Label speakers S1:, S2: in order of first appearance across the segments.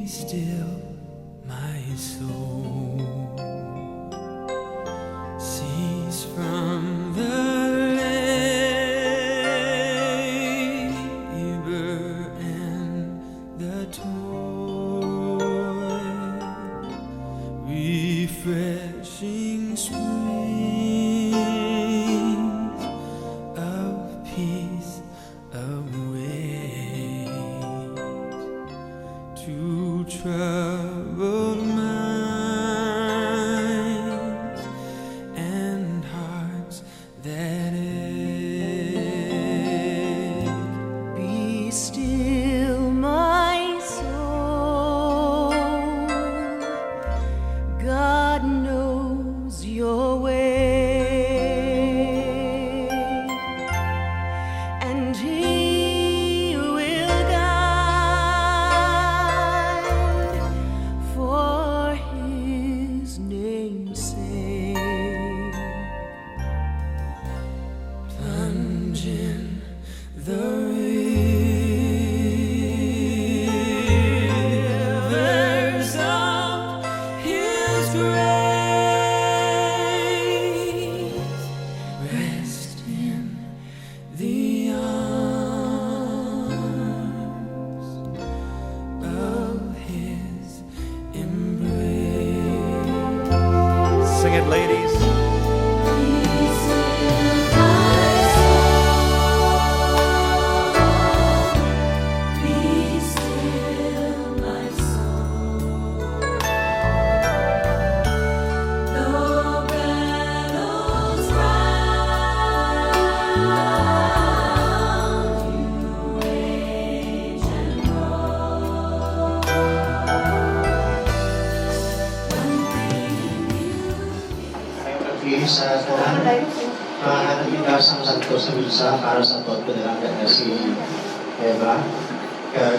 S1: still, my soul. Cease from the labor and the toil, refreshing springs of peace await to troubled minds and hearts that ache. Be still, my soul. God knows your way, and He will guide for His name's sake. Plunge in the rivers of His grace. Rest in the arms of His embrace.
S2: Sing it, ladies.
S3: Sa Tuhan, hati kasang santo sa bisa para sa tot peneragan na si Eva. Kaya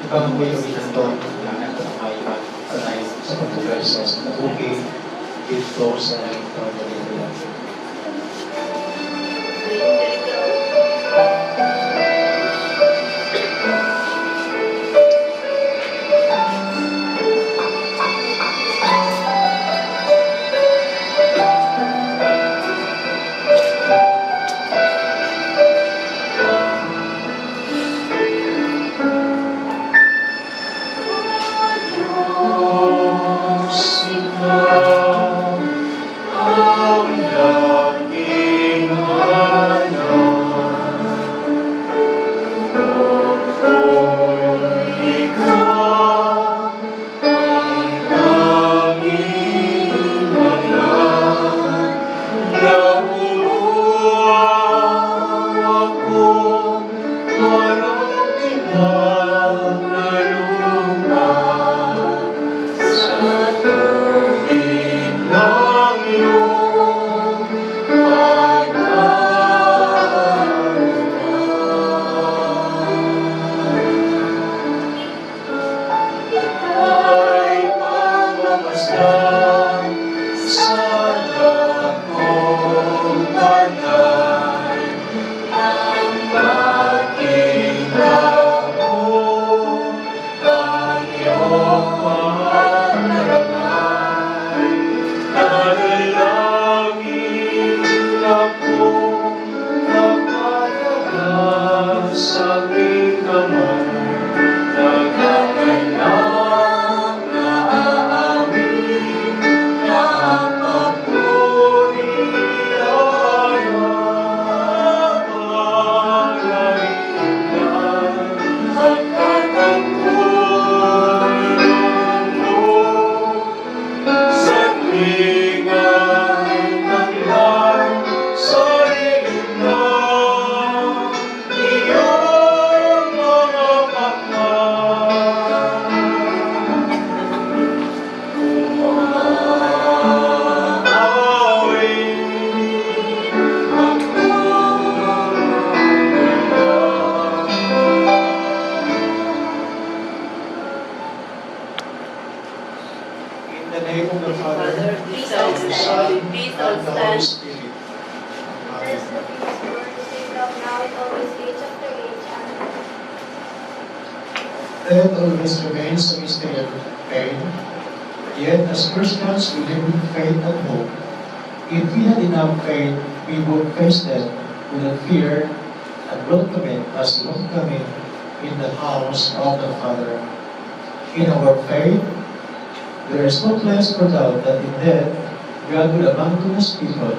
S3: ipang may uminanton na nagtamayman panay sa pagkakas sa nabuki dito sa Pagkakas. Death always remains a mystery and pain. Yet, as Christians, we live with faith and hope. If we had enough faith, we would face death without fear and welcome it as homecoming in the house of the Father. In our faith, there is no place for doubt that in death, God will abandon His people,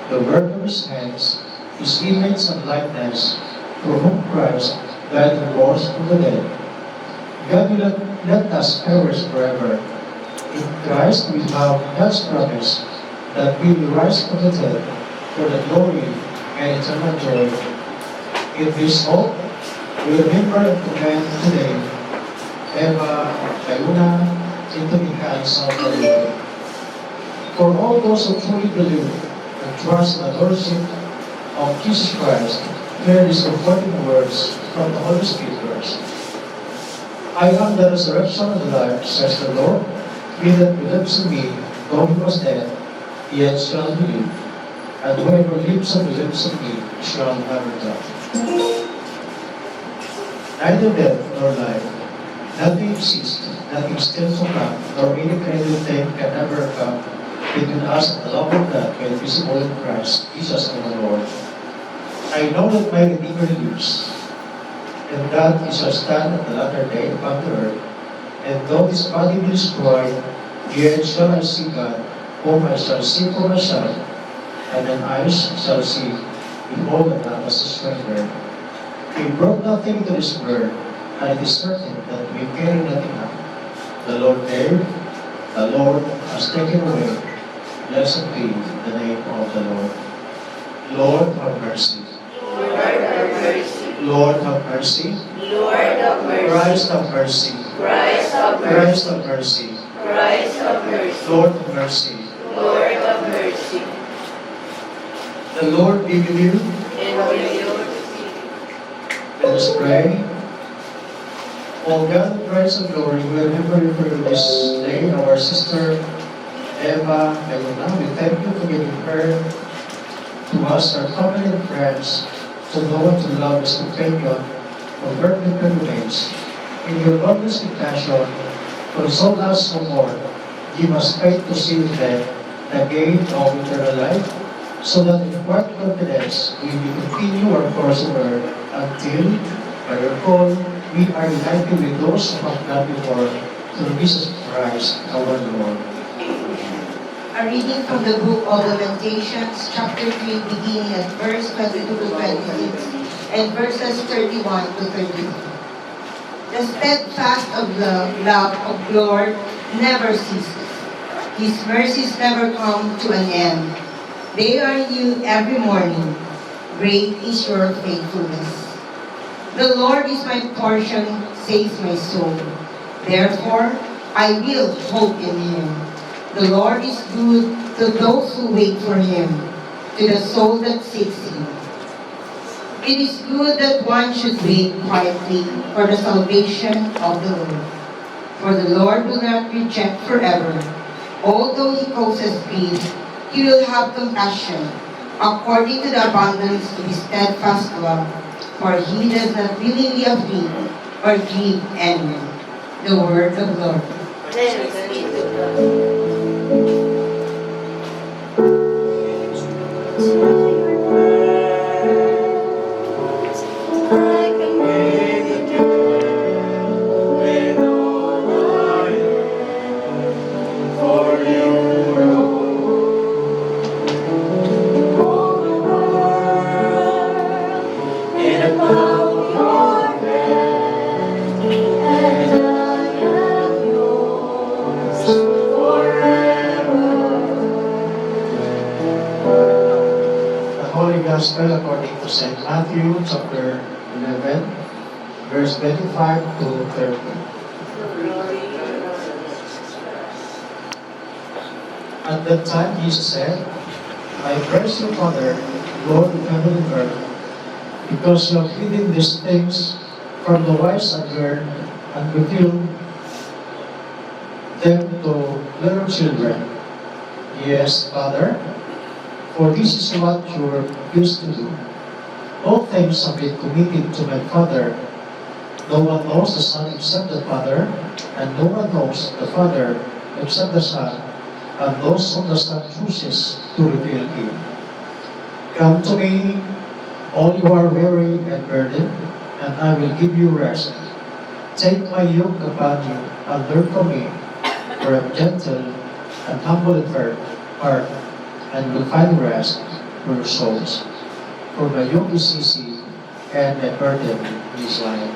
S3: the work of His hands, His image and likeness, through whom Christ died and rose from the dead. God will not let us perish forever. In Christ we have God's promise that we will rise from the dead for the glory and eternal joy. In this hope, we remember and commend today Eva, Kayuna, into the hands of the Lord. For all those who truly believe and trust in the Lordship of Jesus Christ, hear these comforting words from the Holy Scriptures. I am the resurrection and the life, says the Lord. He that believes in me, though he was dead, yet shall he live. And whoever lives and believes in me shall never die. Neither death nor life, nothing exists, nothing still to come, nor any created thing can ever come between us and the love of God made visible in Christ, Jesus our Lord. I know that my Redeemer lives, and that He shall stand at the latter day upon the earth. And though this body be destroyed, yet shall I see God, whom I shall see for myself, and then eyes shall see, behold, and not as a stranger. We brought nothing to this world, and it is certain that we carry nothing up. The Lord gave, the Lord has taken away. Blessed be the name of the Lord. Lord, have mercy.
S2: Lord have mercy.
S3: Lord, have mercy.
S2: Lord have mercy.
S3: Christ, have mercy.
S2: Christ have mercy.
S3: Christ, have mercy.
S2: Christ have mercy.
S3: Lord, have mercy.
S2: Lord have mercy.
S3: The Lord be with you.
S2: And with your spirit.
S3: Let us pray. O God of Christ and glory, we remember you for this day, our sister Eva Kayuna. We thank you for giving her to us, our family and friends, to know and to love as companion of earthly pilgrimages. In your boundless compassion, console us no more. Give us faith to see in them the gate of eternal life, so that in quiet confidence we may continue our course on earth until, by your call, we are united with those who have gone before through Jesus Christ our Lord.
S4: A reading from the book of Lamentations, chapter 3, beginning at verse 22 to 26, and verses 31 to 33. The steadfast of love of Lord never ceases. His mercies never come to an end. They are new every morning. Great is your faithfulness. The Lord is my portion, says my soul. Therefore, I will hope in Him. The Lord is good to those who wait for Him, to the soul that seeks Him. It is good that one should wait quietly for the salvation of the Lord. For the Lord will not reject forever. Although He causes grief, He will have compassion, according to the abundance of His steadfast love. For He does not willingly afflict or grieve anyone. The word of the Lord.
S2: Thanks be to God.
S3: Gospel according to St. Matthew, chapter 11, verse 25 to 30. At that time, Jesus said, I praise you, Father, Lord of heaven and earth, because you have hidden these things from the wise and learned, and revealed them to little children. Yes, Father, for this is what you were pleased to do. All things have been committed to my Father, No one knows the Son except the Father, and no one knows the Father except the Son, and those whom the Son chooses to reveal him. Come to me, all you are weary and burdened, and I will give you rest. Take my yoke upon you, and learn from me, for I am gentle and humble in heart, and will find rest for your souls. For my yoke is easy, and my burden is light.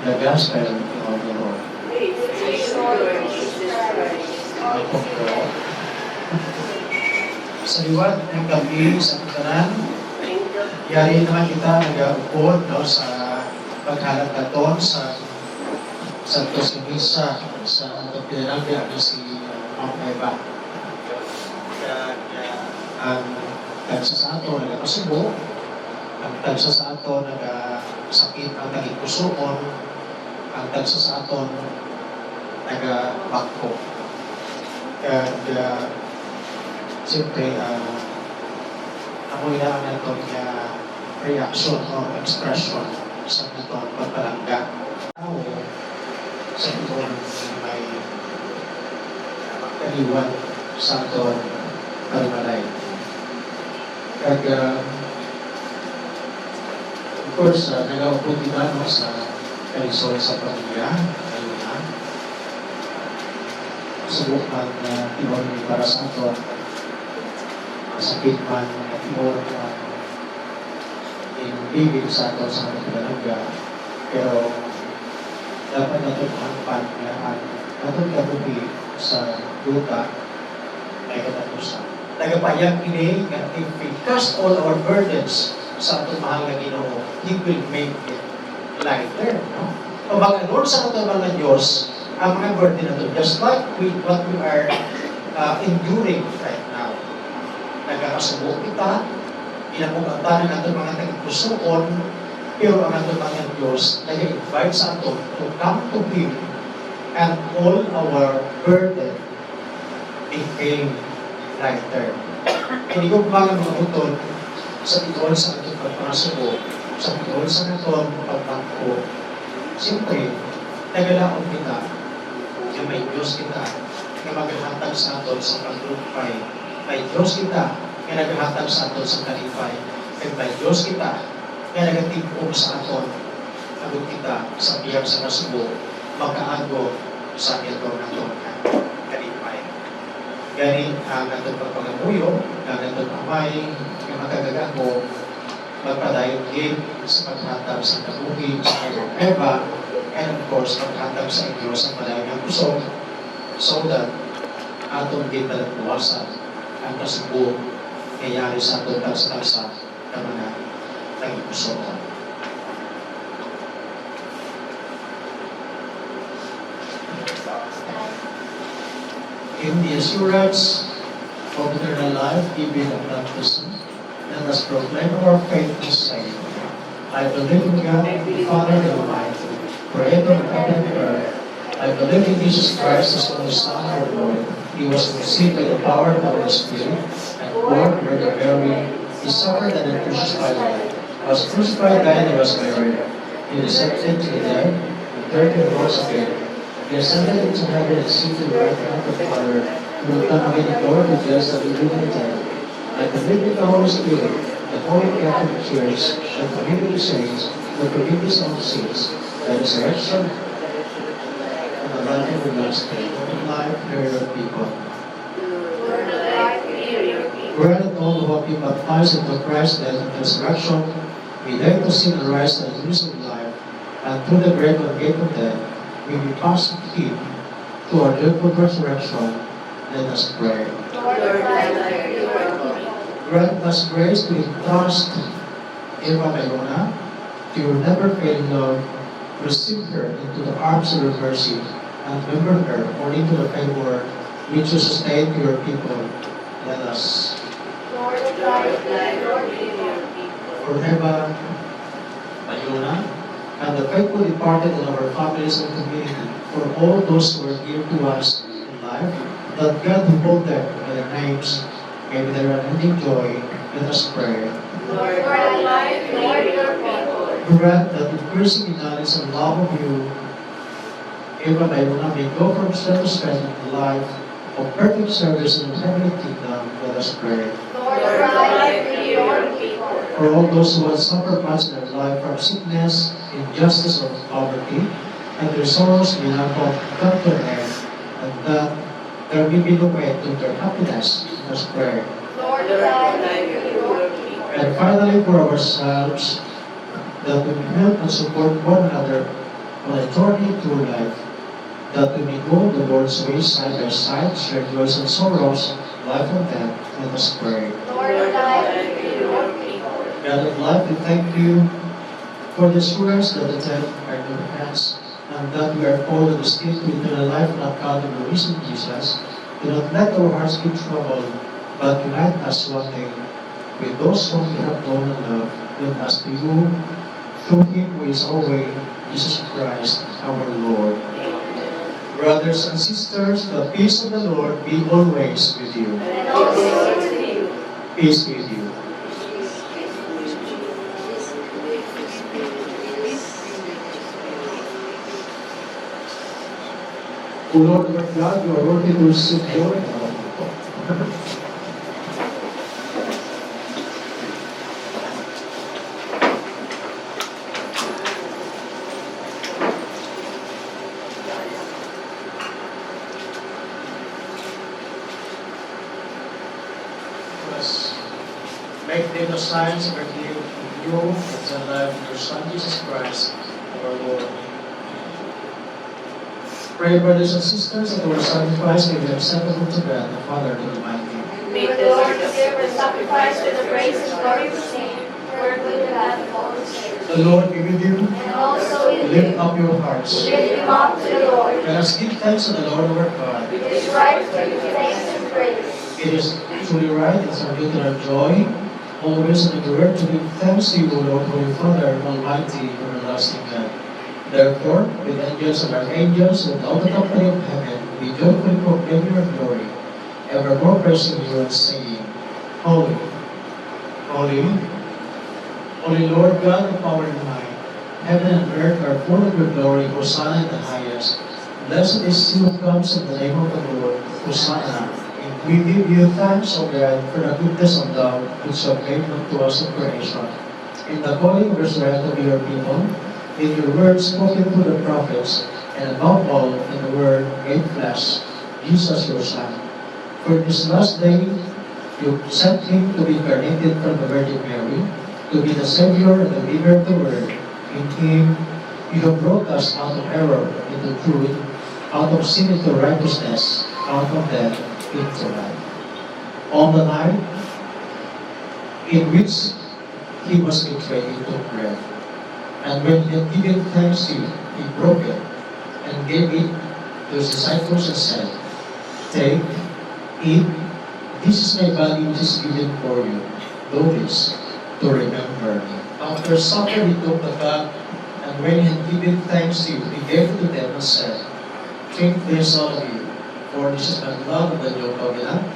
S3: The Gospel of the Lord.
S2: Praise the Lord Jesus Christ.
S3: Ako po. Sa liwat ng gabi sa putanan, yari naman kita nag-upod no, sa paghalat naton sa Santos Misa sa atong pinanagbiag si Mount Eva. Ang tagsa sa ato nagkasubo, ang tagsa sa ato nagasakit ang naging pusoon, ang tagsa sa aton nagabakko. Kaya siyempre, amoy lang na itong reaction o expression sa itong pagpalangga. Tao sa itong may magkaliwan sa itong palimalay. Kaya, of course, nag-aupod diba no, sa kalisol sa pamilya, ayun na. Subukan na timor para sa ato, sakit man na timor inibigil sa ato sa pagkalaga. Pero dapat natin angpan na natin kabuhi sa duta ay katapusan. Nagapayag ini nga if we cast all our burdens sa atong mahal na Ginoo, He will make it lighter. No? O mag-alor sa atong mga Diyos, ang mga burden na ito, just like what we are enduring right now. Nagkakasubo kita, pinamugatan ng atong mga tagpusoon, pero ang atong mga Diyos nag-invite sa ato to come to Him, and all our burden became lighter. Hindi ko mga utol sa tituan sa atong pagpapasubo, sa tituan sa atong pagpapako. Siyempre, nagalaon kita, na may Diyos kita, na maghahatag sa aton sa paglumpay. May Diyos kita, na naghahatag sa aton sa kalipay. At may Diyos kita, na nagatipong sa aton, agad kita sa biyag sa kasubo, magkaago sa itong aton kalipay. Gani ang atong pagpangamuyo, ang atong amay, ang makagagago, magpadayon din sa paghatag sa kabuhi, sa itong eba, and of course, paghatag sa Diyos ang padayon ng puso, so that atong din talagpuwasan ang kasubo nangyayari sa atong tagsa-tagsa ng mga naging puso. In the assurance of eternal life given of baptism, let us proclaim our faith this saying, I believe in God, the Father Almighty, creator of heaven and earth. I believe in Jesus Christ, His only Son, our Lord. He was conceived by the power of the Holy Spirit, and born by the Mary. He suffered and was crucified, was crucified, died, and was buried. He descended to the dead, and third day rose again. He ascended into heaven and seated right hand of the Father, who will come again to Lord to judge the living and the dead. I believe in the Holy Spirit, the Holy Catholic Church, the community of saints, the forgiveness of sins, the resurrection, and the life everlasting. One life, period of people. Granted all who have been baptized into Christ's death and resurrection, we die to sin and rise to the news of life, and through the great and gate of death, we will pass with Him to our joyful resurrection. Let us pray. Grant us grace to entrust Eva Bayona to your never-failing love. Receive her into the arms of your mercy, and remember her according to the favor which you sustain to your people. Let us. For Eva Bayona, and the faithful departed in our families and community, for all those who are dear to us in life, that God who hold them by their names, may with their unending joy, let us pray.
S2: Lord, alive, Lord, your people.
S3: Grant that increasing in knowledge and love of you, Eva Bayuna may go from strength to strength in life of perfect service in the heavenly kingdom. Let us pray.
S2: Lord, provide for your people.
S3: For all those who have suffered much in their life from sickness, injustice, or poverty, and their sorrows may now come to an end, and that there may be no way to their happiness. Let us pray.
S2: Lord, provide for your people.
S3: And finally, for ourselves, that we may help and support one another on a journey through life, that we may go the Lord's ways side by side, share joys and sorrows, life and death. Let us pray.
S2: Lord, provide for your people.
S3: God of life, we thank you for the assurance that the dead are in your hands, and that we are called to escape to eternal life and not God in the risen Jesus. Do not let our hearts be troubled, but unite us one day with those whom we have known and loved. Lead us to you, through him who is our way, Jesus Christ, our Lord. Brothers and sisters, the peace of the Lord be always with you.
S2: And also with you.
S3: Peace with you. O Lord our God, you are worthy to receive glory and honor. Let us make the signs of our gift in you and the life of your Son, Jesus Christ, our Lord. Pray, brothers and sisters, that our sacrifice may be acceptable to God, the Father, the Almighty.
S2: May the Lord receive the sacrifice with the praise and glory of his name, for good and God of all the saints.
S3: The Lord be with you.
S2: And also with
S3: Lift
S2: you.
S3: up your hearts.
S2: Lift him up to the Lord.
S3: Let us give thanks to the Lord our God.
S2: It is right to give thanks and praise.
S3: It is truly right, it's our duty and our joy, always and everywhere, to give thanks to you, O Lord, Holy Father, Almighty, everlasting God. Therefore, with angels and archangels and all the company of heaven, we joyfully proclaim your glory, evermore praising you and saying, Holy, holy, holy Lord God of power and might, heaven and earth are full of your glory, Hosanna in the highest. Blessed is he who comes in the name of the Lord, Hosanna. We give you thanks, O God, for the goodness of love which you have made known to us in creation. In the calling of Israel to be your people, in your word spoken through the prophets, and above all, in the word made flesh, Jesus your Son. For this last day, you sent him to be incarnated from the Virgin Mary, to be the Savior and the leader of the world. In him, you have brought us out of error into truth, out of sin into righteousness, out of death into life. On the night in which he was betrayed, he took bread. And when he had given thanks to you, he broke it and gave it to his disciples and said, Take, eat, this is my body which is given for you. Do this to remember me. After supper, he took the cup, and when he had given thanks to you, he gave it to them and said, Drink this, all of you, for this is my blood of the new covenant,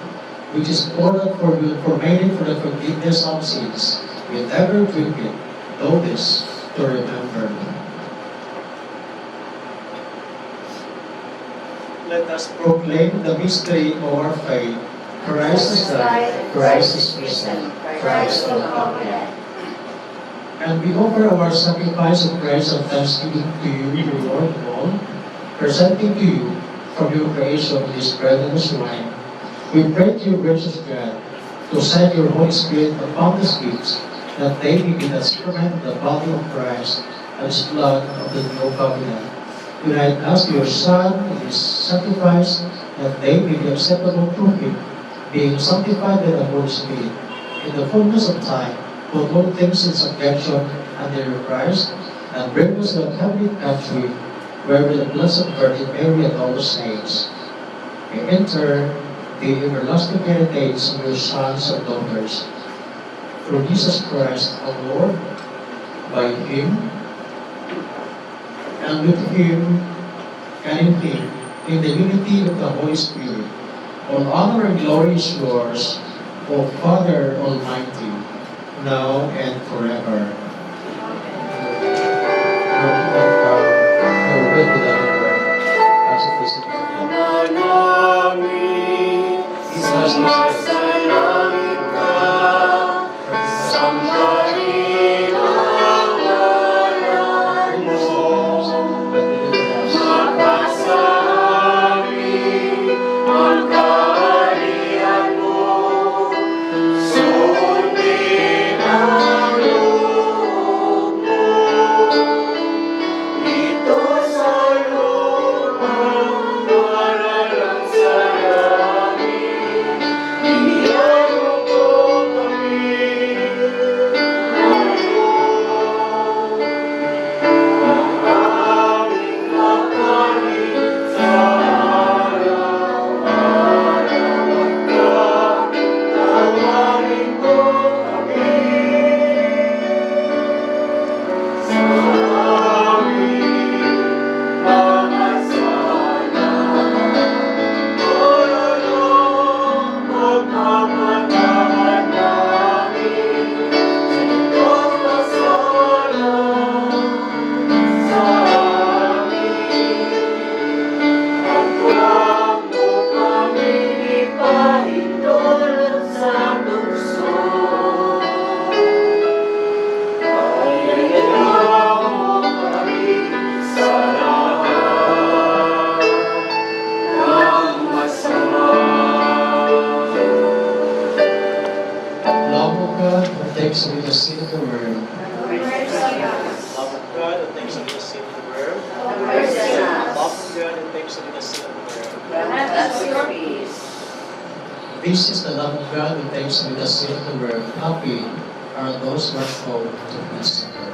S3: which is poured out for you for many for the forgiveness of sins. You'll ever drink it. Do this to remember me. Let us proclaim the mystery of our faith. Christ is died, Christ is risen, Christ will come again. And we offer our sacrifice of praise and thanksgiving to you, the Lord of all, presenting to you from your creation this bread and this wine. We pray to you, gracious God, to send your Holy Spirit upon these gifts, that they may be the sacrament of the body of Christ and his blood of the new covenant. Unite us to your Son in his sacrifice, that they may be acceptable to him, being sanctified by the Holy Spirit. In the fullness of time, put all things in subjection under your Christ, and bring us to the heavenly country, where with the Blessed Virgin Mary and all the saints, we enter the everlasting heritage of your sons and daughters. Through Jesus Christ our Lord, by him, and with him, and in him, in the unity of the Holy Spirit, all honor and glory is yours, O Father Almighty, now and forever. This is the love of God who takes away the sin of the world. Happy are those who are called to His supper.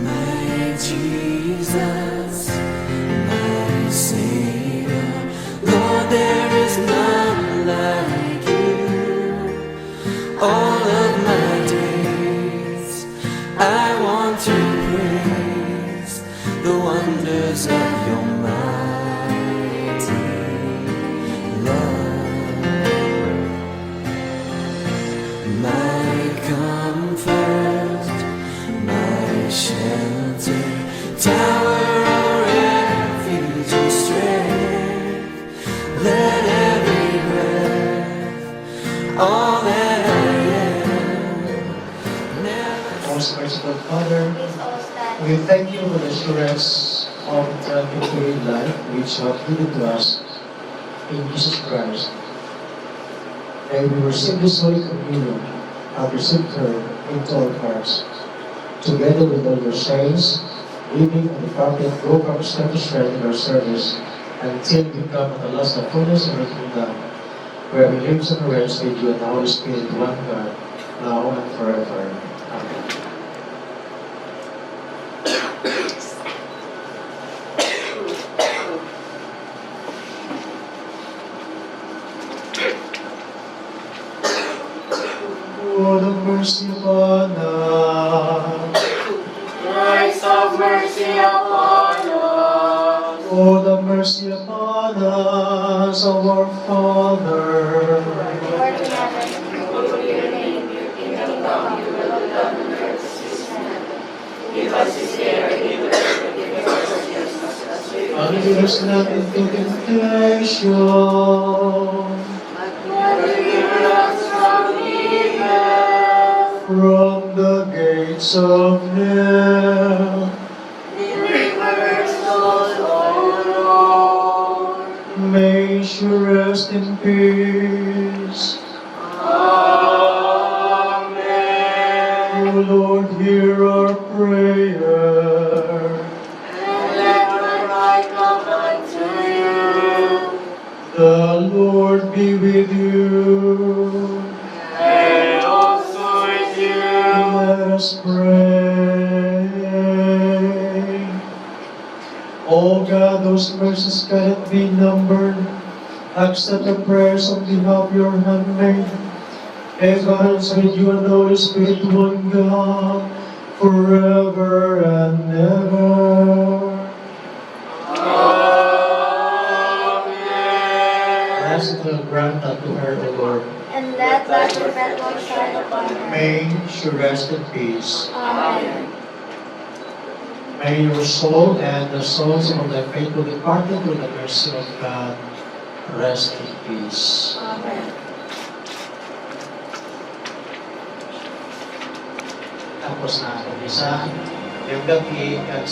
S1: My Jesus, my Savior, Lord, there is none like you. All of my days, I want to praise the wonders of your mighty love. My comfort, my shelter, tower of refuge and strength. Let every breath, all that I am, never.
S3: Most merciful Father,
S2: Please all stand.
S3: we thank you for the assurance of the victory life which you have given to us in Jesus Christ. May we receive this Holy Communion and receive her into our hearts, together with all your saints, living and departed, go from strength to strength in our service, until we come at the last of fullness of your kingdom, where we live and reign with you and the Holy Spirit, one God, now and forever. Amen. Lord of mercy upon us.
S2: Christ of mercy upon us.
S3: Lord of mercy upon us, our Father.
S2: Lord in heaven, hallowed be your name. Your kingdom come, your will be done on earth as it is in heaven. Give us this day our daily bread, and forgive us our trespasses, as we
S3: And
S2: forgive
S3: lead us not into temptation,
S2: but deliver us from evil.
S3: from the gates of hell.
S2: Deliver us, O Lord.
S3: May she rest in peace.
S2: Amen.
S3: O Lord, hear our prayer.
S2: And let our cry come unto you.
S3: The Lord be with you.
S2: And also with you.
S3: Let us pray. O God, those mercies cannot be numbered. Accept the prayers on behalf of your handmaid. Advance with you and the Holy Spirit, one God, forever and ever.
S2: Amen.
S3: Blessed will grant unto her, O Lord.
S2: And let thy perpetual shine upon her.
S3: May she rest in peace.
S2: Amen.
S3: May your soul and the souls of thy faithful departed through the mercy of God rest in peace.
S2: Amen.
S3: Tapos na ang isa, yung gabi at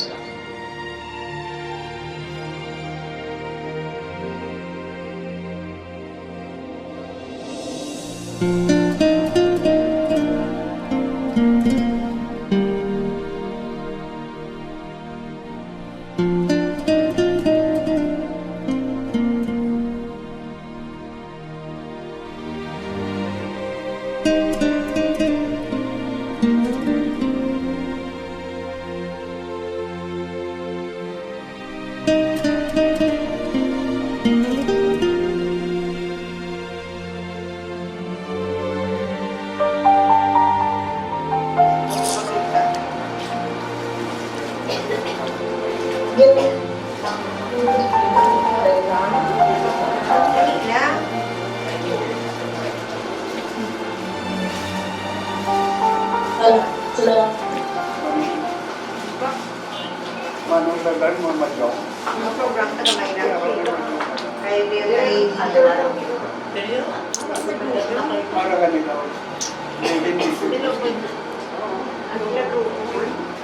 S5: Manong dagan mo madyo.
S4: Ang program ka naman na kay
S5: Para ganito.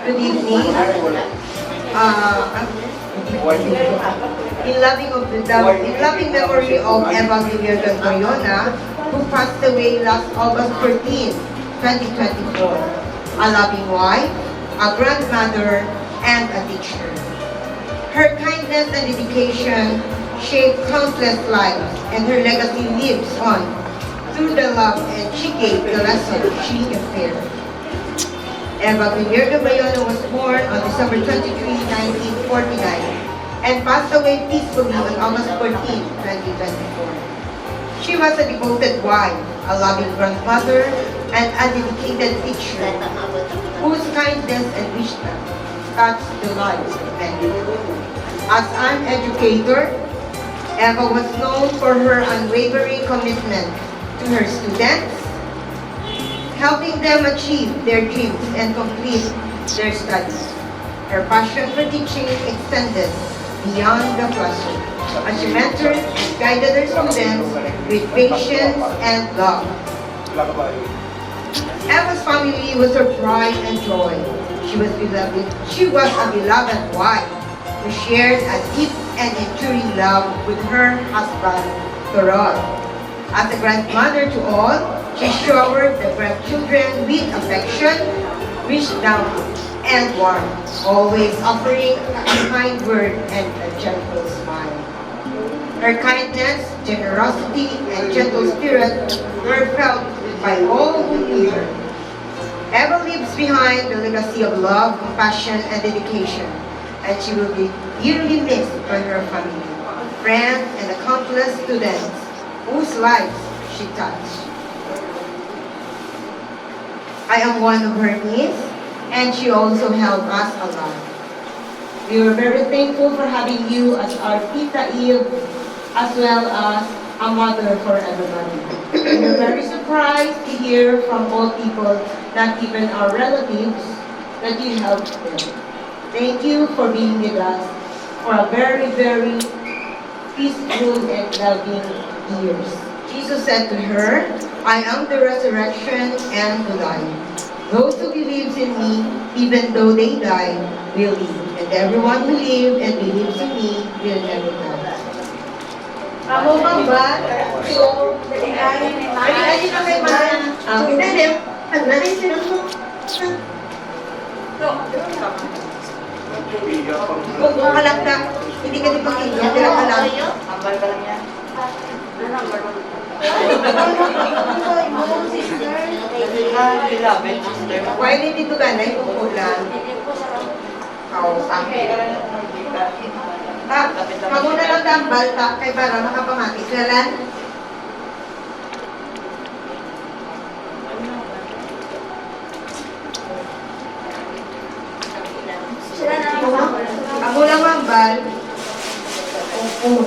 S4: Good evening.
S5: Ay, wala.
S4: In loving memory of Eva Villarreal Toyona, who passed away last August 14, 2024. A loving wife, a grandmother, and a teacher. Her kindness and dedication shaped countless lives, and her legacy lives on through the love and she gave the lesson she imparted. Eva Villardo Bayona was born on December 23, 1949, and passed away peacefully on August 14, 2024. She was a devoted wife, a loving grandmother, and a dedicated teacher whose kindness and wisdom touched the lives of many. As an educator, Eva was known for her unwavering commitment to her students, helping them achieve their dreams and complete their studies. Her passion for teaching extended beyond the classroom, as she mentored and guided her students with patience and love. Eva's family was her pride and joy. She was a beloved wife who shared a deep and enduring love with her husband, Torod. As a grandmother to all, she showered the grandchildren with affection, wisdom, and warmth, always offering a kind word and a gentle smile. Her kindness, generosity, and gentle spirit were felt by all who knew her. Eva leaves behind the legacy of love, compassion, and dedication, and she will be dearly missed by her family, friends, and the countless students whose lives she touched. I am one of her niece, and she also helped us a lot. We were very thankful for having you as our Tita Eve, as well as a mother for everybody. We were very surprised to hear from all people, not even our relatives, that you helped them. Thank you for being with us for a very, very peaceful and loving years. Jesus said to her, I am the resurrection and the life. Those who believes in me, even though they die, will live. And everyone who lives and believes in me will never die. Amo bang ba? So, ay na kay man. Hindi. Ano na sila mo? Kung kalakda, hindi ka di pag-iiyak, hindi ka lang. Ambal ka lang yan. Why did ito ganay pupulan? Kamu na lang tambal ta kay para makapamati. Silalan? Kamu lang mambal. Oo.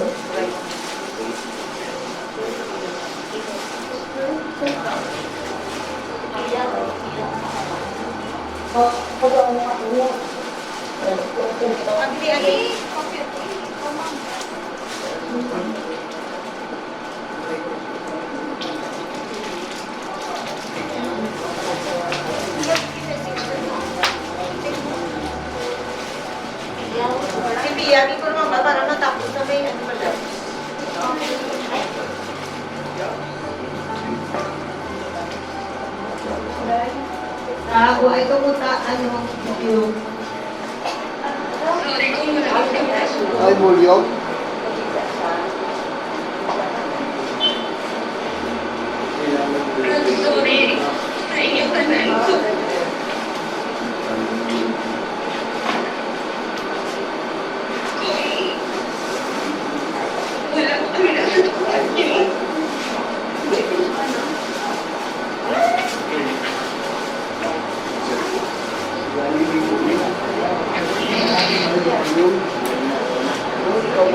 S4: Ibiyagin ko naman ba para matapos na may ano pala. Ay kamuta, ano, yung...
S5: Ay, Mulyo.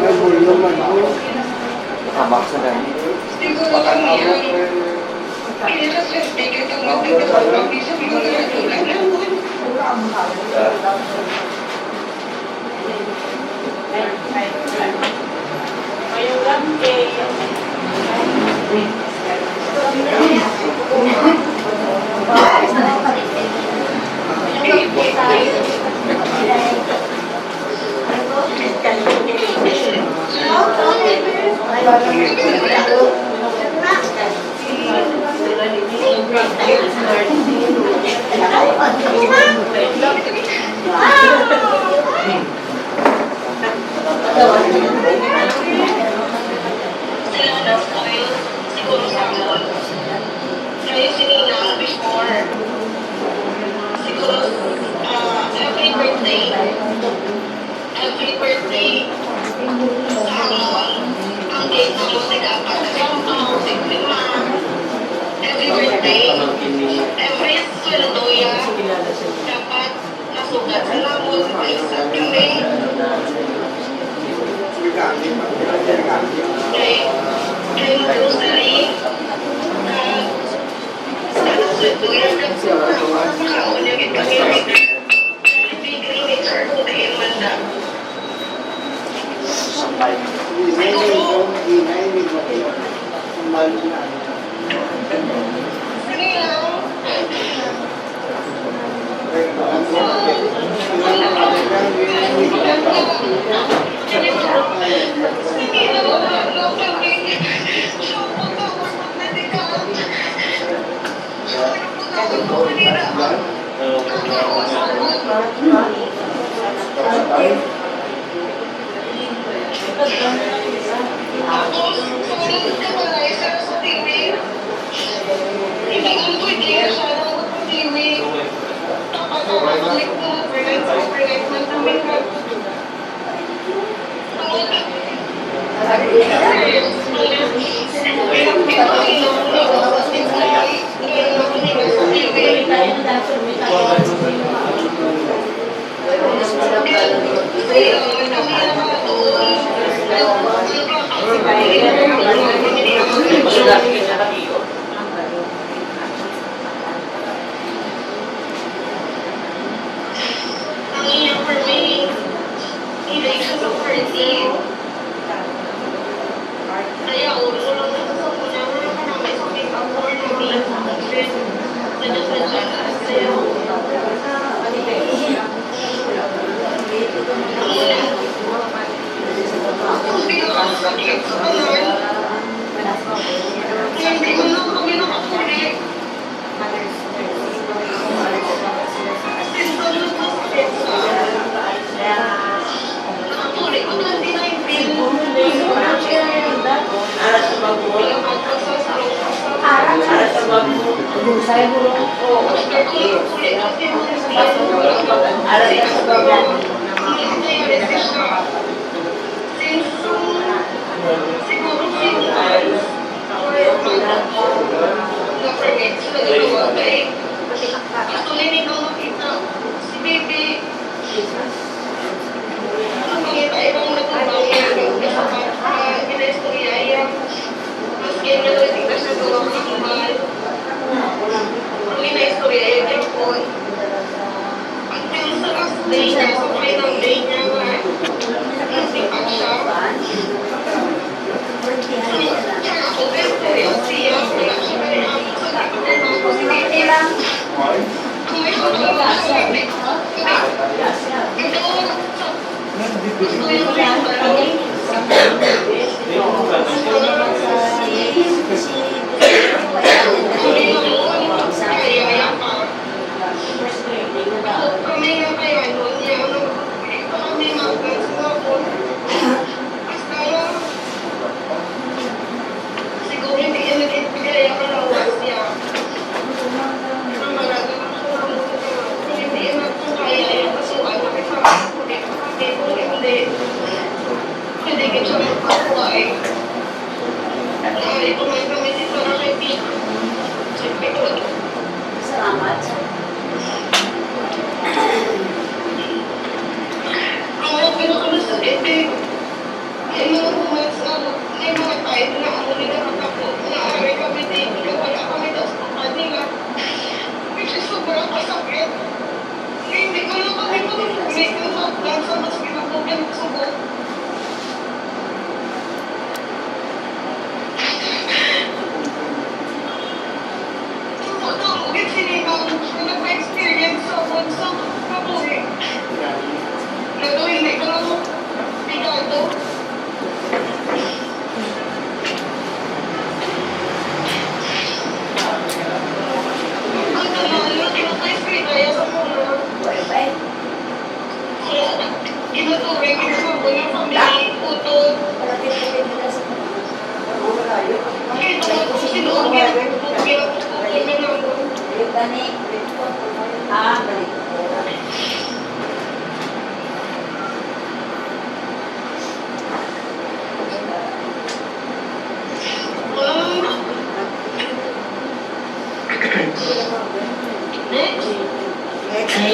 S5: Ay, Mulyo man ako.
S1: Nakabak sa dami.
S4: Thank you.
S2: birthday, every sweldo niya, dapat nasugat sa lamot, minsan kami, kay grocery, sa sweldo niya, kaon niya gitangin, bibigyan ni Charlo kay Amanda. Sige lang. Sige lang, wala kami. Sumutawag na di ka. Sumutawag mo kanina. Tapos, sumunod ka ba na isa sa TV? Hindi ko pwede siya lang sa TV. Tapos, balik mo, overnight man kami ka. Ang iyong permit, hindi ka sa party. Kaya ulo lang na sa muna, wala ka namin sa pick-up or namin. Sadya-sadya na sa'yo. Kung pinakasakit sa kanan, hindi ko lang kami nakakulit. Sinta na masakit sa nakakulit ko lang din ang bill.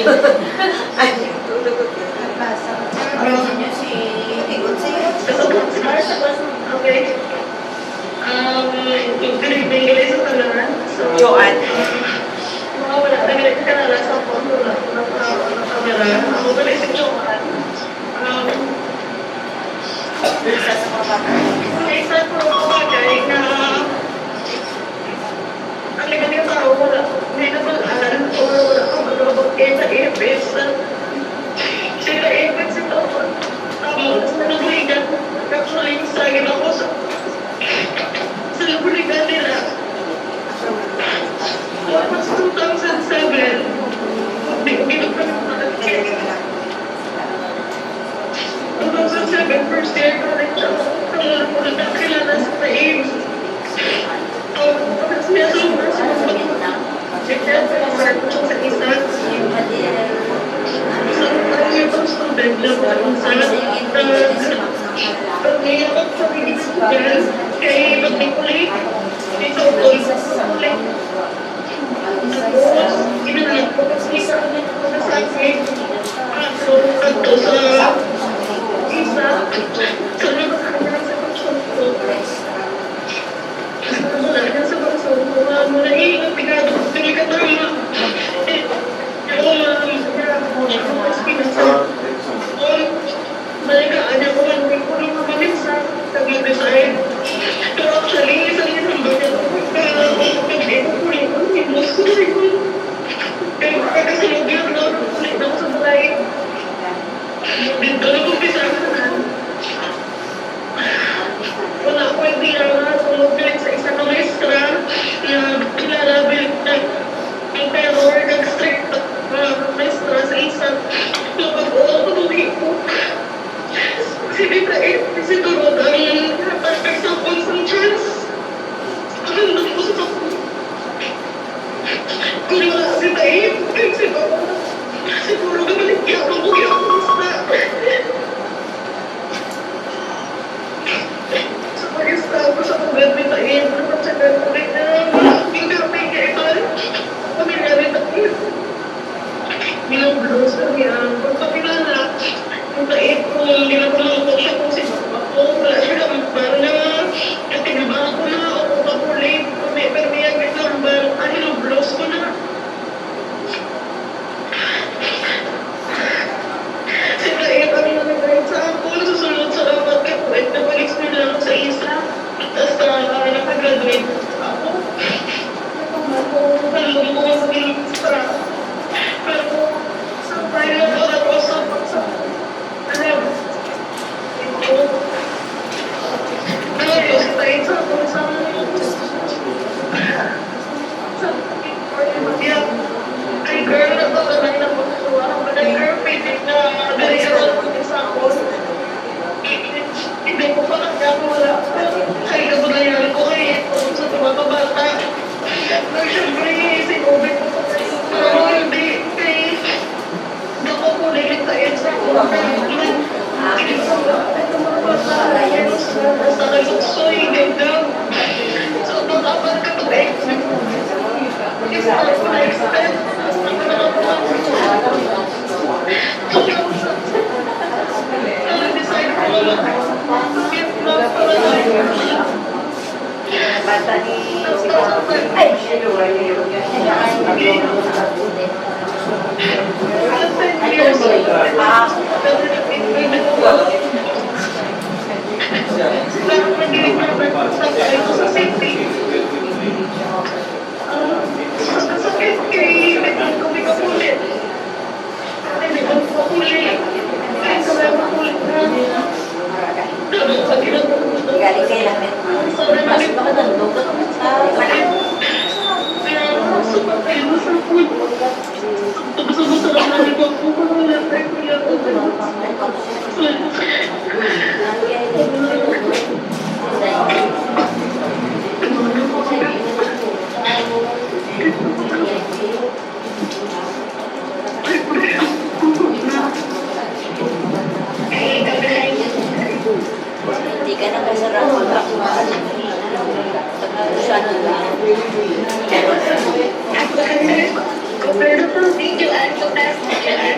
S4: Ay, tulog ko. Arisin niyo si Ikot siya.
S2: Okay. Good evening, guys, sa tanan. So,
S4: Joanne.
S2: wala na ganit ka na sa phone, wala na camera. Ako pala si Joanne.
S4: Isa sa mga bata.
S2: Isa po ako bagay na ang liban yung tao, wala. Hindi na balaan o wala akong magabot kayo sa ipis. Sila ipis ito. Tapos na nabuligan. Actually, sagin ako sa nabuligan nila. Tapos 2007, dito pa naman. 2007, first year college ako. Nakilala sa Taib. Tapos niya sobrang sa isa. Isang ibang student na parang sa pag-iyak sa pag-iyak kay Pagpikulit. Ito po, Pagpikulit. Tapos, inanak ko kasi sa akin. So, kanto sa isa. Sa labas sa pagsunto. Wala na sa pagsunto. Wala iingat, pigado. Pili ka tama. Balikaan niya ko man ko lang mamalit sa Tagig-Design. Pero actually, isang isang ba niya pag-ego ko rin ko, himos ko rin ko. Pero pagkasunod yun, ulit ako sa balay. Dito na kumpisa ko na. Wala ko hindi lang tumuglit sa isang maestra na kilalabil na ang terror, nag-strict maestra sa isang napag-uol ko tuloy ko. Sige ka si Turod ang example sa chance. Ang ganda ko sa ako. Kung wala si Taib, siguro gabalik niya ako kung yung basta. Sa pag-ista ko sa pagod ni Taib, napagsagan ko rin na interpay ka ito. Pamilya ni Taib. Bilang blues na niya, pagpapilala, yung Taib kung ginapulong ko siya kung si Papa ko, wala siya naman parang na tinabahan ko na o papulit, pero may agad number, yung blues ko na. Si Taib, ano na nag-guide sa ako, nasusunod sa dapat ka po, at nag-explain lang sa isa, tapos nakagraduate ako. Halong ko sa ministra. Pero sa tayo ako sa alam ito ayos tayo sa kung sa ay girl na to na nagpusuwa pero girl pwede na dali sa ako hindi ko pa wala ay kabulayan ko kay sa mga bata na siyempre si Oben ko pero hindi kay nakukulit tayo sa ako basta nagsusoy ganda so nakapan ka to start ko na expect basta ka nakapan decide ko get love para na
S4: Bata ni... Ay, galing kay langit. Mas baka nandog ka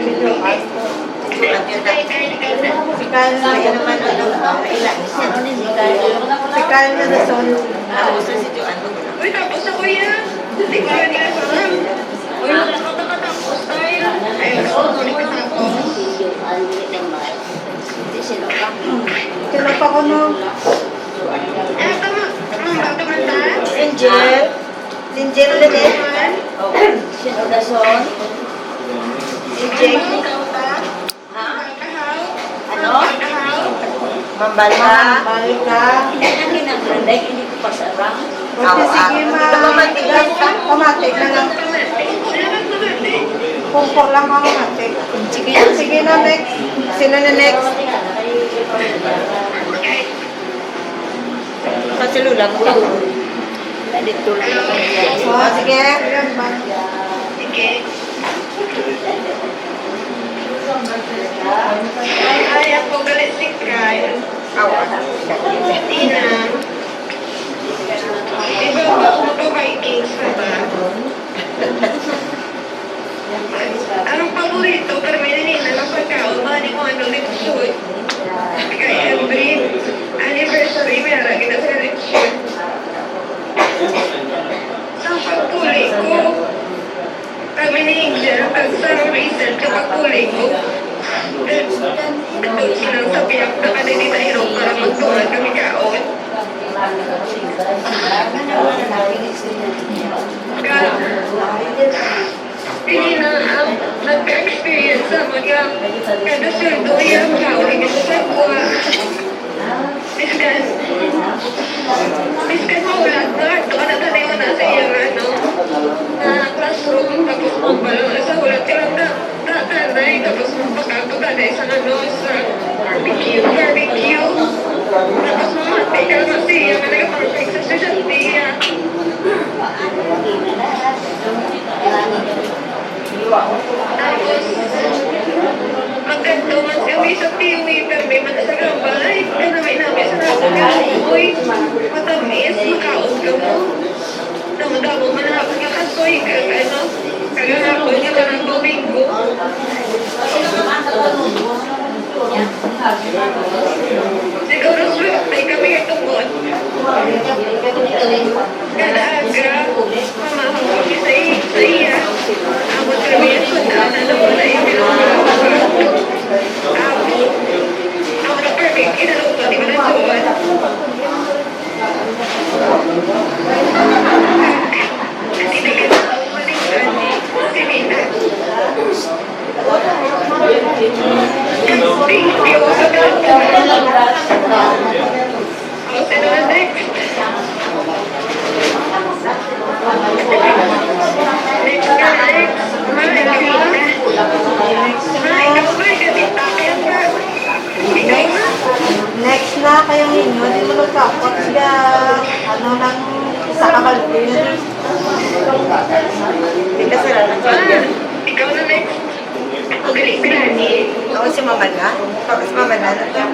S4: videoan. Si Carl na yan naman si Carl na nason.
S2: Uy, tapos na kuya. Hindi ko rin alam. Uy, nakatapos tayo. Ayun, ulit ka tapos.
S4: Kailan pa ko no?
S2: Ano tama? Bata man ta?
S4: Angel. Angel ulit.
S6: Sino na son?
S4: Angel.
S6: Ano?
S4: Mambalka. Mambalka.
S6: Yan ang kinagranday, hindi ko pasarang.
S4: Sige ma. Pamatik na lang. Kumpor lang ako matik. Sige na next. Sino na next?
S6: Kasalula mo ka. Dito lang naman yan.
S4: Oh, sige.
S2: Sige. Ay, ako galit si Kyle. Hindi na. Di ba mag-Vikings na ba? Anong paborito? Pero may nanina ng pagkaon. Mani ko ano lipsyon. Kay every anniversary, may haragin na sa lipsyon. Sa pagtuli ko, kami ni Angel, pag sa reason sa pagtuli ko, doon silang sabiyak na kanini na hirong para magtulad kami kaon. Hindi na nagka-experience sa mga kada sweldo yung kaon yung sa kuha. Miskan maulat na, doon na tanay mo na sa iyong na classroom, tapos magbalo sa ulat silang tanay, tapos magpagkakutanay sa sa barbecue. Tapos mamati ka na siya, na nag-perfect sa estudyante niya. Tapos, magkanto man siya may sa TV, pero may matasagang balay. Kaya may namin sa natin, uy, matamis, makaon ka mo. Damo-damo man na ako nakasoy, kagahapon niya ka ng domingo. Siguro swerte kami itungkot. Kada aga, mamahang kami sa iya. Abot kami yung sundana na wala yung pinagpapapagod. Ako na perfect, inaluto, di ba na tuwan? Hindi ka na umalingan, si Mina. Thank you. Oh, sino na next? Next ka, next. Ikaw ba? Gatita kaya ba? Ikaw na?
S4: Next na kayo ninyo, di mo nagkakot siya, ano lang, sa kabalpin. Bigla sila na.
S2: Ikaw na next. Ako galing pinani.
S4: Ako si Mama na. Tapos Mama na na to.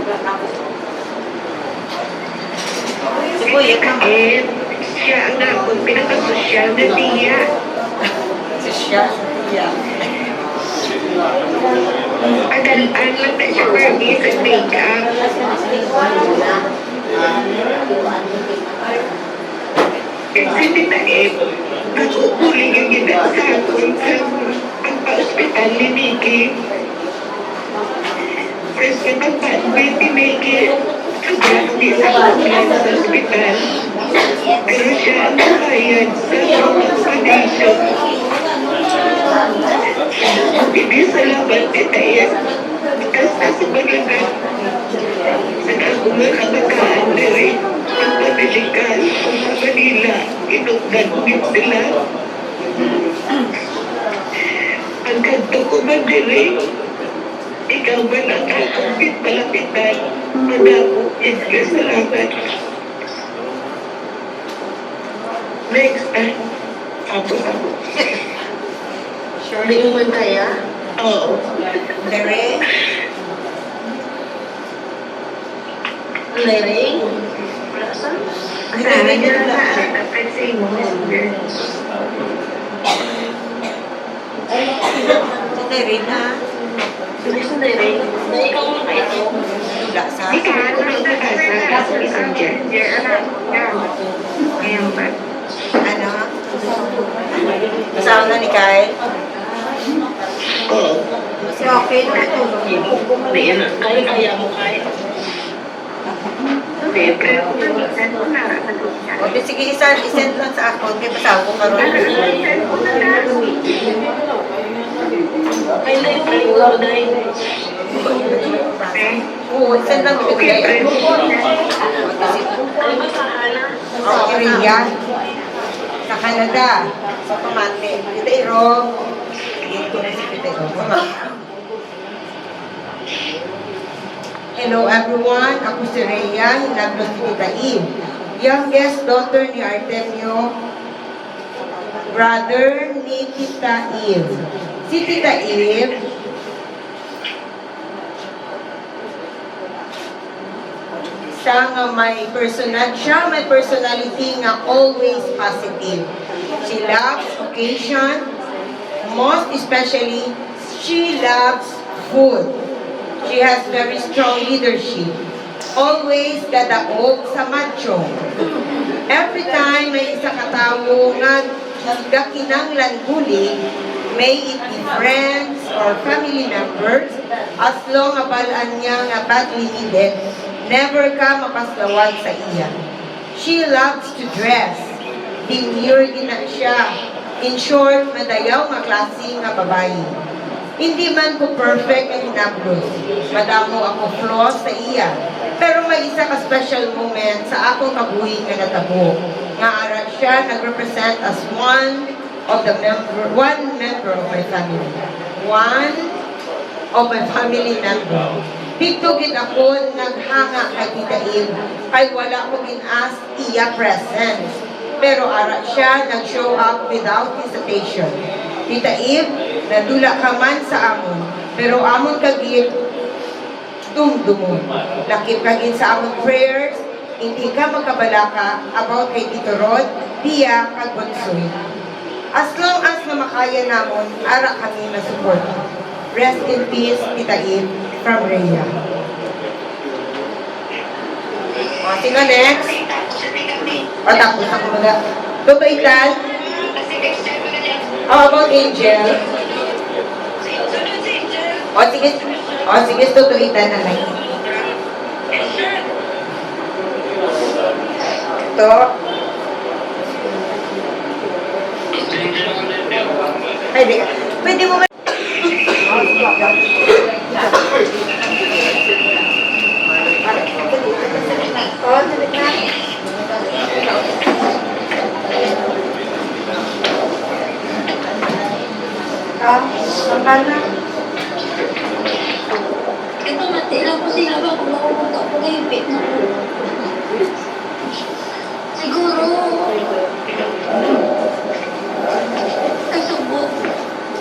S4: Sibuyat na.
S2: Siya ang nakon pinakasosyal na tiya.
S4: Siya. Yeah.
S2: Agalaan lang na siya permis at make-up. Kasi titaib, nakukuling yung ginasakon sa pagpa-hospital ni Mickey. First na pagpa-admit ni Mickey, kagati sa hospital sa hospital. Pero siya ang nakayad sa transportation. Hindi salamat titaib. Kasi sa paglagat, nag-agumang kabataan na rin. Ang pagkasikan sa kanila, inugdan-git sila. Ang kanto ko man diray, ikaw man ang kakapit palapitan, madapot ka salamat. Next time, tapos ako.
S4: Surely naman kaya?
S2: Oo.
S4: Larry? Larry?
S2: Ang dami nila na dapat sa imo.
S4: Larry na? Lasa? Ano? Kasama na ni Kyle? Kasi okay na ito.
S2: Kaya mo kaya.
S4: O, di sige, isend lang sa account. Kaya pasama ko karoon.
S2: Kaya na yung paliguro dahil.
S4: Oo, isend lang ko bigay.
S2: Ano ba sa Hana?
S4: O, Korea. Sa Canada. Sa Tomate. Kita irong. Dito na si Kita irong. Hello everyone, ako si Rhea, hinablo si Tita Eve, youngest daughter ni Artemio, brother ni Tita Eve. Si Tita Eve, siya may personality nga always positive. She loves occasion, most especially, she loves food. She has very strong leadership. Always dadaog sa macho. Every time may isa katawo nga gakinanglan huli, may it be friends or family members, as long abalaan niya nga badly needed, never ka mapaslawag sa iya. She loves to dress. Demure gina siya. In short, madayaw nga klase nga babae. Hindi man ko perfect ang hinablos. Madamo ako flaws sa iya. Pero may isa ka special moment sa akong kabuhi nga natabo. Nga ara siya nag-represent as one member of my family. One of my family member. Dito gid ako naghanga kay Tita Eve. Kay wala ko gin-ask iya presence. Pero ara siya nag-show up without hesitation. Tita Eve, nadula ka man sa amon, pero amon kagit dumdumon. Lakip kagit sa amon prayers, hindi ka magkabalaka about kay Tito Rod, Pia, kag Bonsoy. As long as na makaya namon, ara kami na support. Rest in peace, Tita Eve, from Rhea. O, sige, next. O, tapos ako mga. Tutuitan. How about Angel? O, sige, tutuitan na lang. Ito. Ay, di. Pwede mo ba? Oh, salit na. Makan na.
S2: Ito mati lang po sila ba kung nakupunta ko kayo pit na po. Siguro.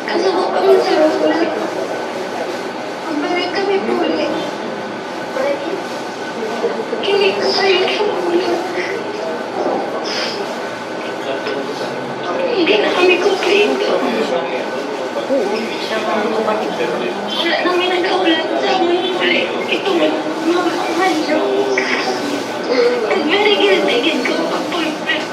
S2: Kasubo kami sa rula. Magbalik kami po ulit. Kilig ko sa'yo sa ulo. Hindi na kami kumpleto. Wala namin nagkaulat sa muli. Ito mamahal siya. At very guilty ko pag-boyfriend.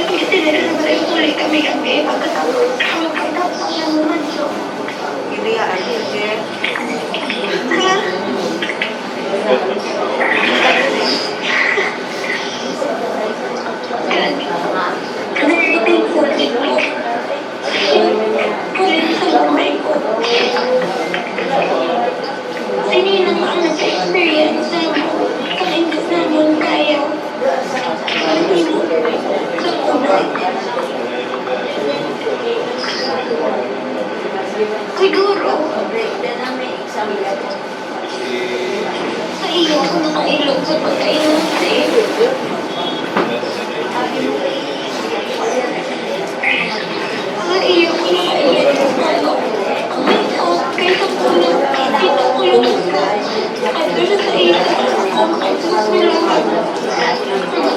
S2: Kasi nila muli kami pagkatapos sa siyang naman siya.
S4: Hindi ya, Angel.
S2: Ha? Kanang ko dito. Kulit sa kamay ko. Sininang ang nag-experience na kahit naman kaya. Siguro. Sa iyo ako nakailog sa pagkainom sa iyo. Sa iyo ko nakailog sa pagkainom. May tawag kayo sa pulang. Dito ko yung at doon sa iyo. Ang susunod.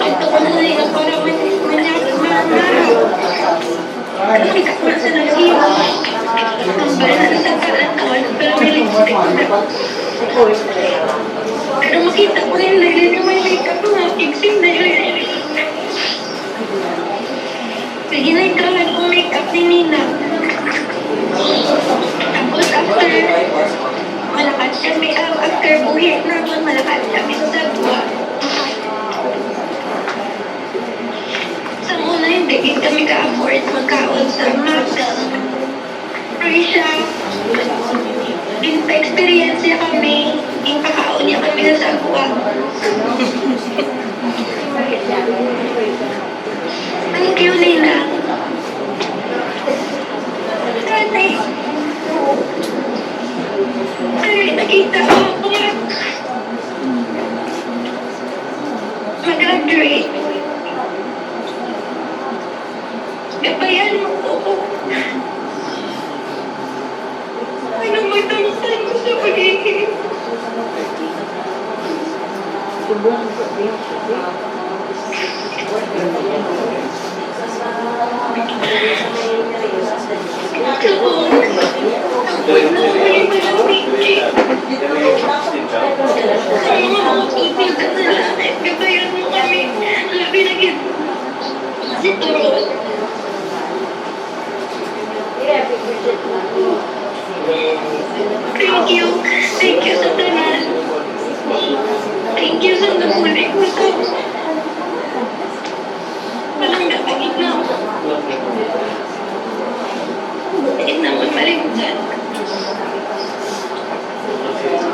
S2: At ako na nila para manarap. Ang kapat sa nag-iyo. Ang balas sa kalantawan. Pero makita ko rin dahil na may makeup ko nga, fixing dahil. Sige na ikaw kung makeup ni Nina. Tapos after, malakad siya, after buhit naman, malakad kami sa buwa. Sa una, hindi kami ka-afford magkaon sa Magda. Pero siya, experience niya kami, ipakaon niya kami na sa buwa. Thank you, Nina. Tatay. Ay, nakita ko ako nga. Mag-graduate. Gabayan mo ko. Ano magtangsan ko sa pag-ibig? Gabayan mo kami. Labi na yun. Si Toro. Thank you. Thank you sa tanan. Thank you sa namulit mo sa walang nakakit na ako. Bakit naman malimtan?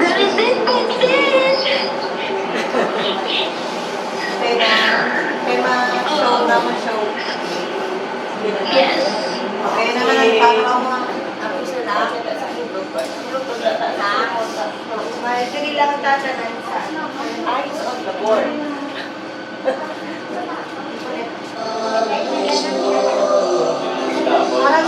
S2: Ganun consent!
S4: Kaya ma-show na ma-show.
S2: Yes.
S4: Kaya naman ang pangalawa. Sige lang tatanan sa eyes on the board. Parang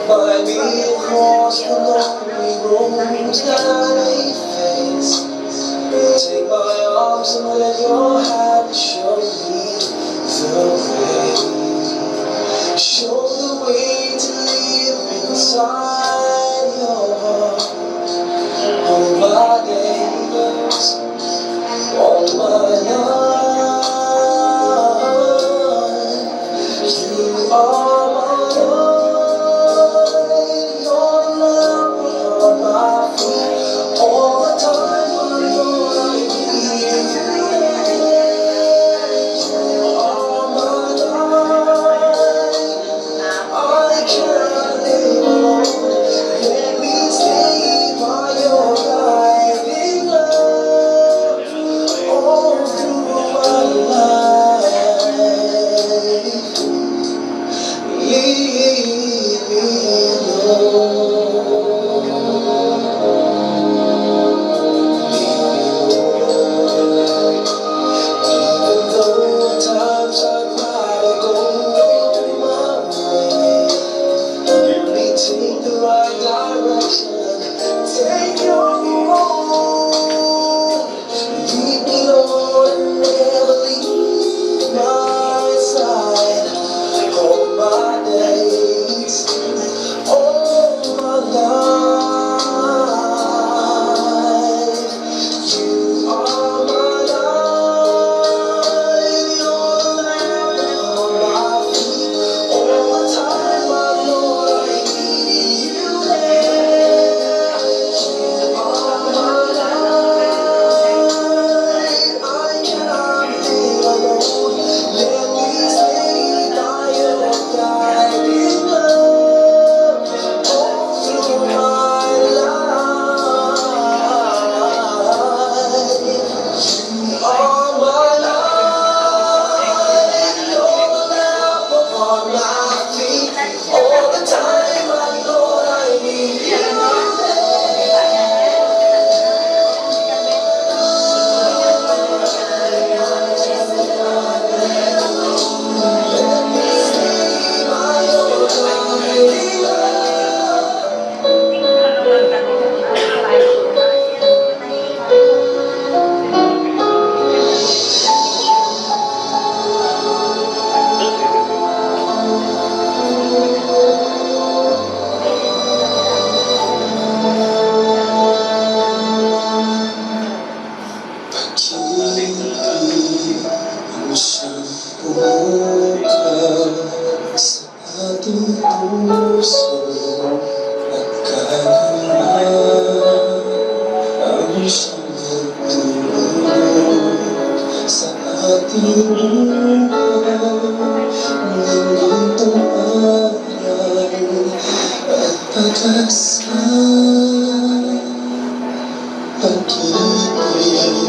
S7: Find me across the lonely roads that I face. Take my arms and let your hand show me the way. Show the way to live inside your heart. All my days, all my life, you are my light. Your love on my feet all the time. My Lord, I need you. You are my light. I cannot live alone. Let me stay by your guiding love all through my life. Leave me even though at times I cry, I go my way. Let me take the right direction. Take your road. Lead me, Lord, and never leave my side. All my days, all my life, you are my light. You're the lamp on my feet. All the time, my Lord, I need you there. You are my light. I cannot live alone. Let me stay by your guiding love all through my life. You are my light. You're the lamp upon my feet. All the time, my Lord, I need you Let me stay by your guiding love. Pag-ibig ang siyang bumuka sa ating puso at kahit ang siyang nagtulog sa ating buhay ng gintong aral at pag-asa. Pag-ibig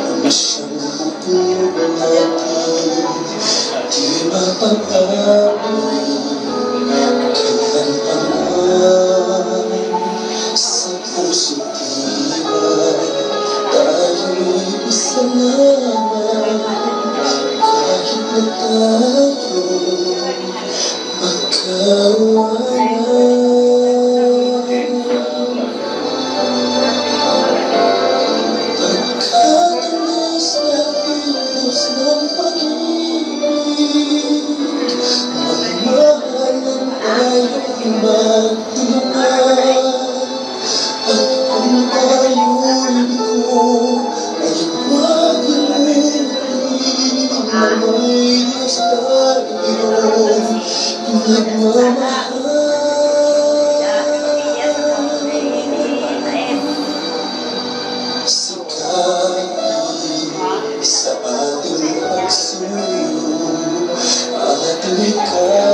S7: ang siyang bubog natin, di mapapagpapalit kailanman. Sa puso't tibay, tayo'y isa naman, kahit na tayo magkawalan. Pagkatalas na kilos ng pag-ibig, magmahalan tayo'y magtulungan. At kung tayo'y bigo, ay huwag ilibig. May Diyos tayo'y nagmamahal. Sikapin sa ating pagsuyo, ating ikala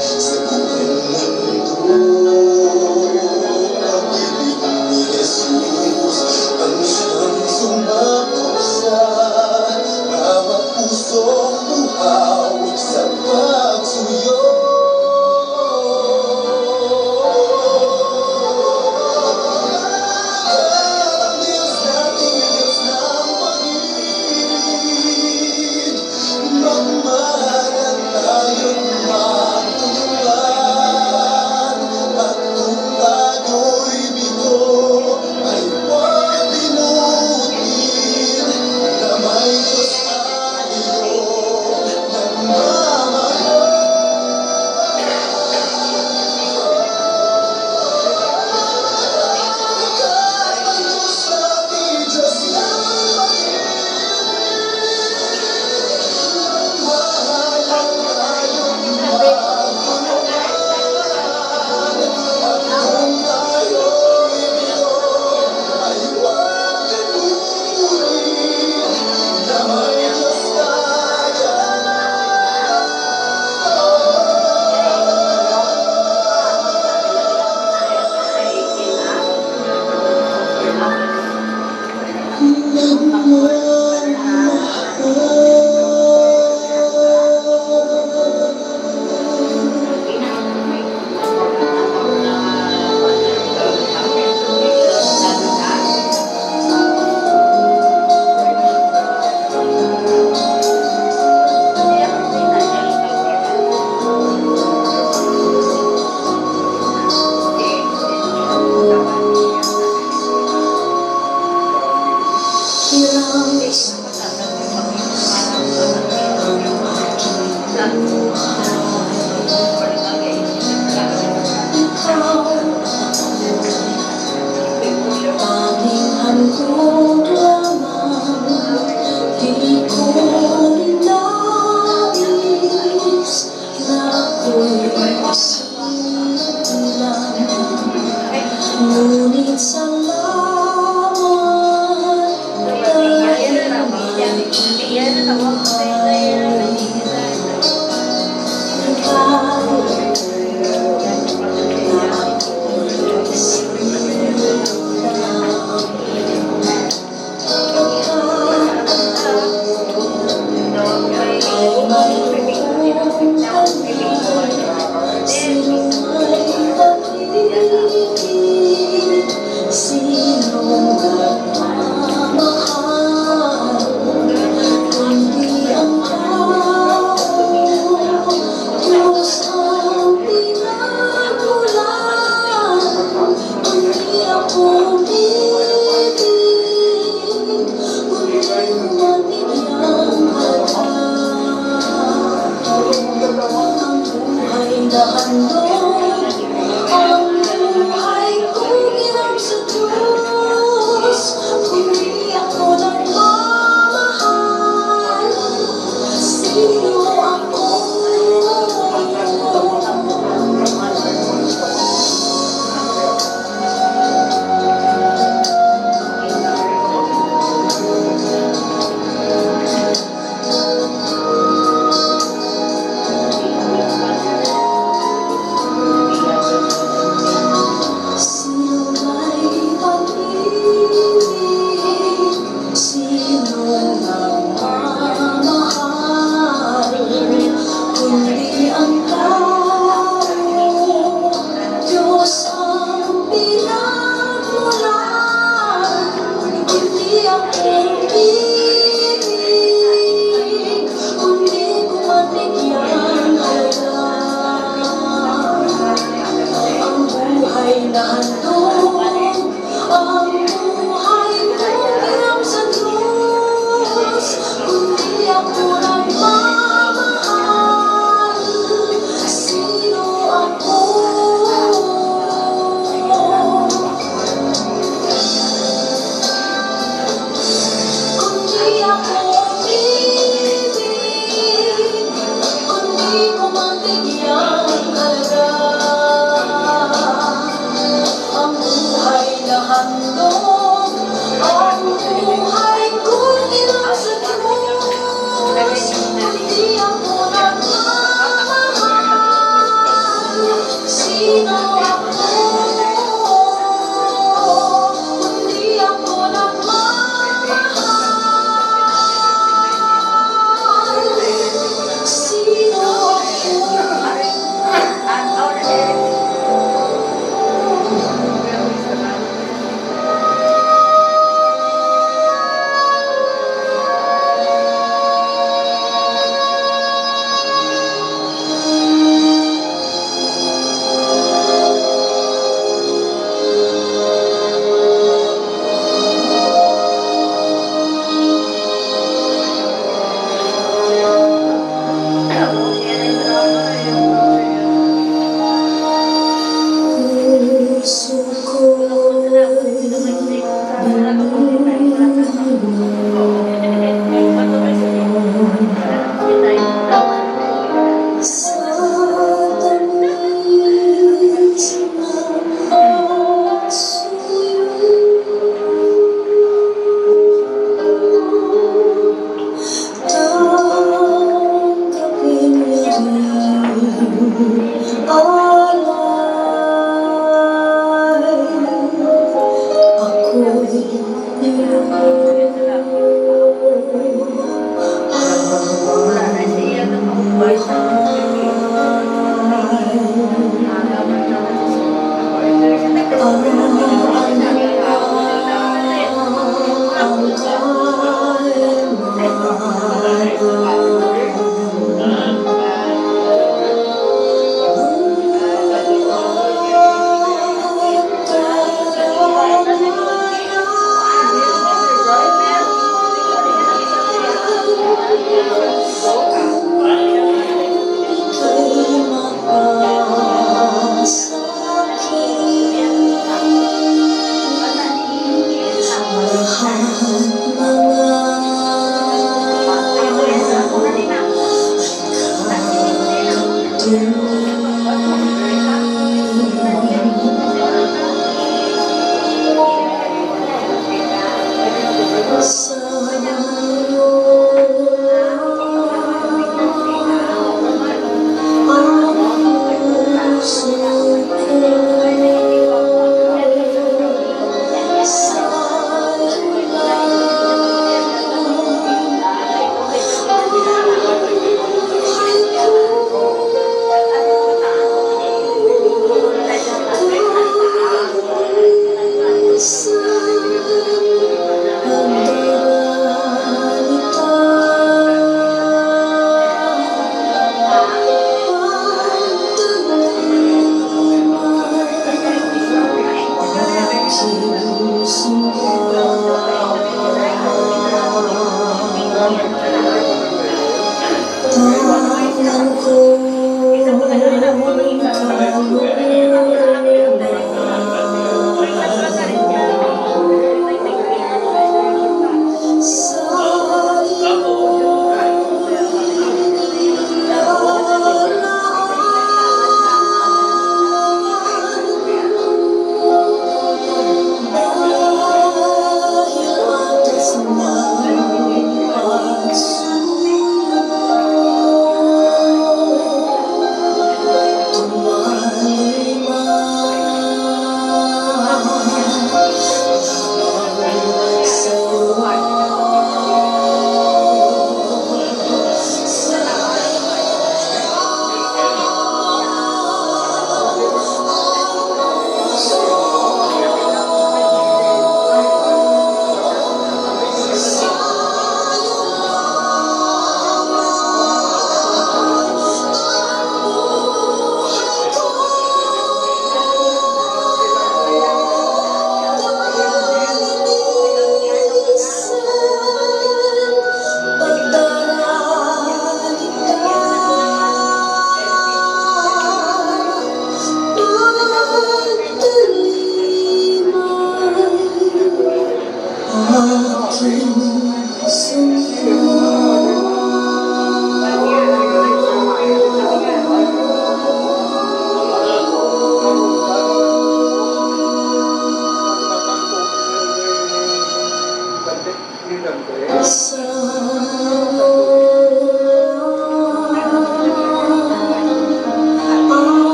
S7: sa buong mundo. Pag-ibig ni Jesus ang siyang sumakop sa bawat pusong buhaw sa pagsuyo. ako'y lang. Ngunit salamat dahil may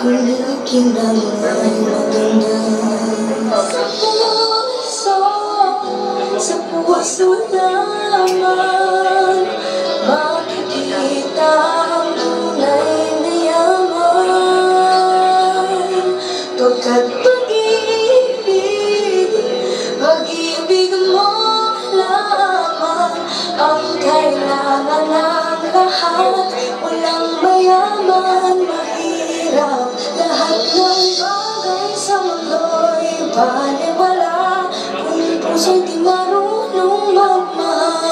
S7: kulikin ng may maganda. Sa puso naman makikita ang tunay na yaman. Pagkat pag-ibig mo lamang ang kailangan ng lahat. Walang mayaman, mahirap, lahat ng bagay sa mundo'y baliwala kung puso'y di marunong magmahal.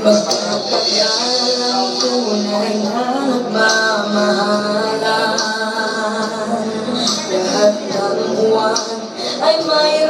S7: Magpapakyan ang tunay na nagmamahalan. Lahat ng buwan ay may